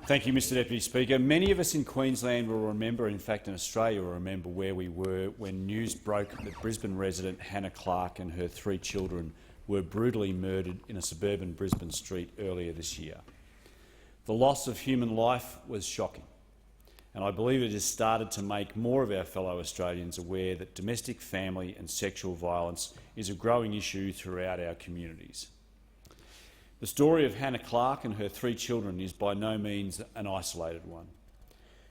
Thank you, Mr Deputy Speaker. Many of us in Queensland will remember, in fact in Australia will remember, where we were when news broke that Brisbane resident Hannah Clark and her 3 children were brutally murdered in a suburban Brisbane street earlier this year. The loss of human life was shocking, and I believe it has started to make more of our fellow Australians aware that domestic, family and sexual violence is a growing issue throughout our communities. The story of Hannah Clark and her 3 children is by no means an isolated one.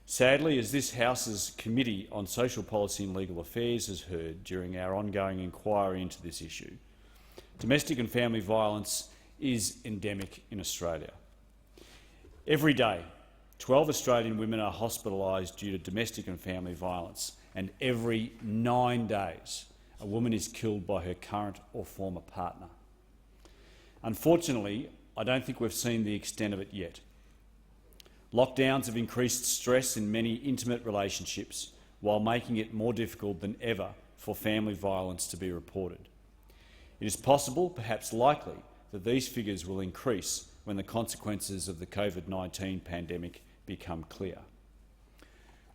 Sadly, as this House's Committee on Social Policy and Legal Affairs has heard during our ongoing inquiry into this issue, domestic and family violence is endemic in Australia. Every day, 12 Australian women are hospitalised due to domestic and family violence, and every 9 days a woman is killed by her current or former partner. Unfortunately, I don't think we've seen the extent of it yet. Lockdowns have increased stress in many intimate relationships while making it more difficult than ever for family violence to be reported. It is possible, perhaps likely, that these figures will increase when the consequences of the COVID-19 pandemic become clear.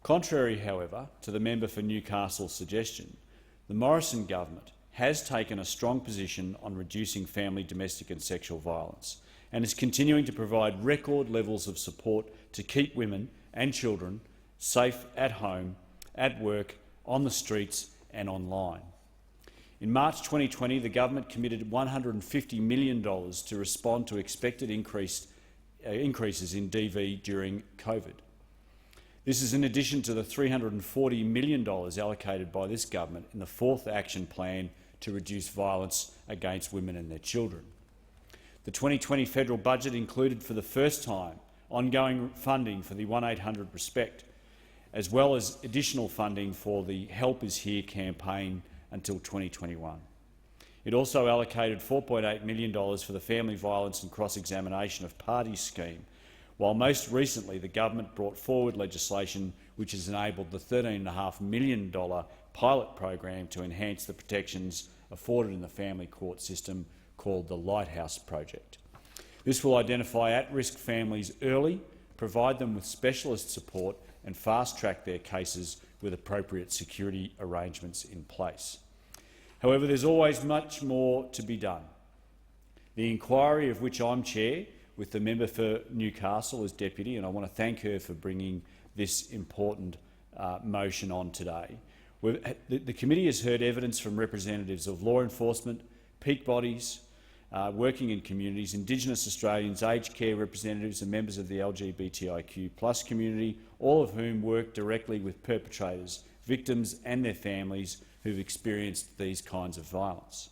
Contrary, however, to the member for Newcastle's suggestion, the Morrison government has taken a strong position on reducing family, domestic and sexual violence and is continuing to provide record levels of support to keep women and children safe at home, at work, on the streets and online. In March 2020, the government committed $150 million to respond to expected increases in DV during COVID. This is in addition to the $340 million allocated by this government in the 4th Action Plan to reduce violence against women and their children. The 2020 federal budget included for the first time ongoing funding for the 1800-RESPECT, as well as additional funding for the Help Is Here campaign until 2021. It also allocated $4.8 million for the Family Violence and Cross-Examination of Parties scheme, while most recently the government brought forward legislation which has enabled the $13.5 million pilot program to enhance the protections afforded in the family court system called the Lighthouse Project. This will identify at-risk families early, provide them with specialist support and fast-track their cases with appropriate security arrangements in place. However, there's always much more to be done. The inquiry, of which I'm chair, with the member for Newcastle as deputy, and I want to thank her for bringing this important motion on today. The committee has heard evidence from representatives of law enforcement, peak bodies, working in communities, Indigenous Australians, aged care representatives and members of the LGBTIQ+ community, all of whom work directly with perpetrators, victims and their families who've experienced these kinds of violence.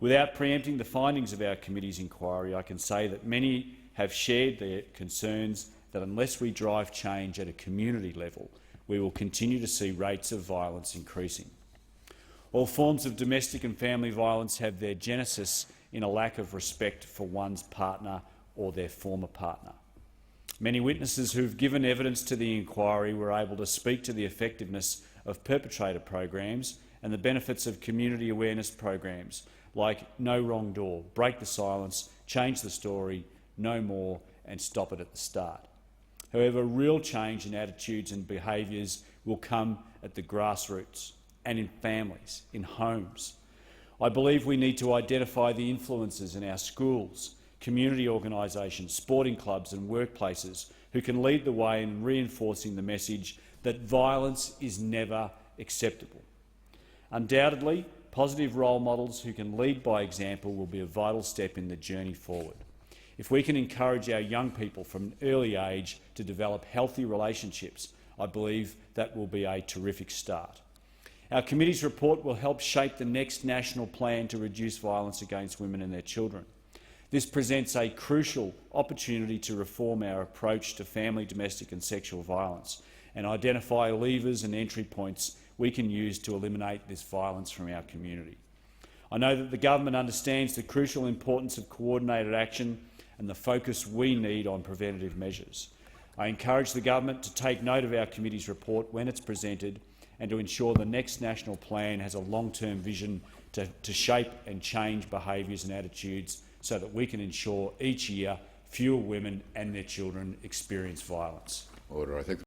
Without preempting the findings of our committee's inquiry, I can say that many have shared their concerns that unless we drive change at a community level, we will continue to see rates of violence increasing. All forms of domestic and family violence have their genesis in a lack of respect for one's partner or their former partner. Many witnesses who've given evidence to the inquiry were able to speak to the effectiveness of perpetrator programs and the benefits of community awareness programs like No Wrong Door, Break the Silence, Change the Story, Know More and Stop It at the Start. However, real change in attitudes and behaviours will come at the grassroots and in families, in homes. I believe we need to identify the influences in our schools, community organisations, sporting clubs and workplaces who can lead the way in reinforcing the message that violence is never acceptable. Undoubtedly, positive role models who can lead by example will be a vital step in the journey forward. If we can encourage our young people from an early age to develop healthy relationships, I believe that will be a terrific start. Our committee's report will help shape the next national plan to reduce violence against women and their children. This presents a crucial opportunity to reform our approach to family, domestic and sexual violence and identify levers and entry points we can use to eliminate this violence from our community. I know that the government understands the crucial importance of coordinated action and the focus we need on preventative measures. I encourage the government to take note of our committee's report when it's presented and to ensure the next national plan has a long-term vision to shape and change behaviours and attitudes so that we can ensure each year fewer women and their children experience violence. Order. I think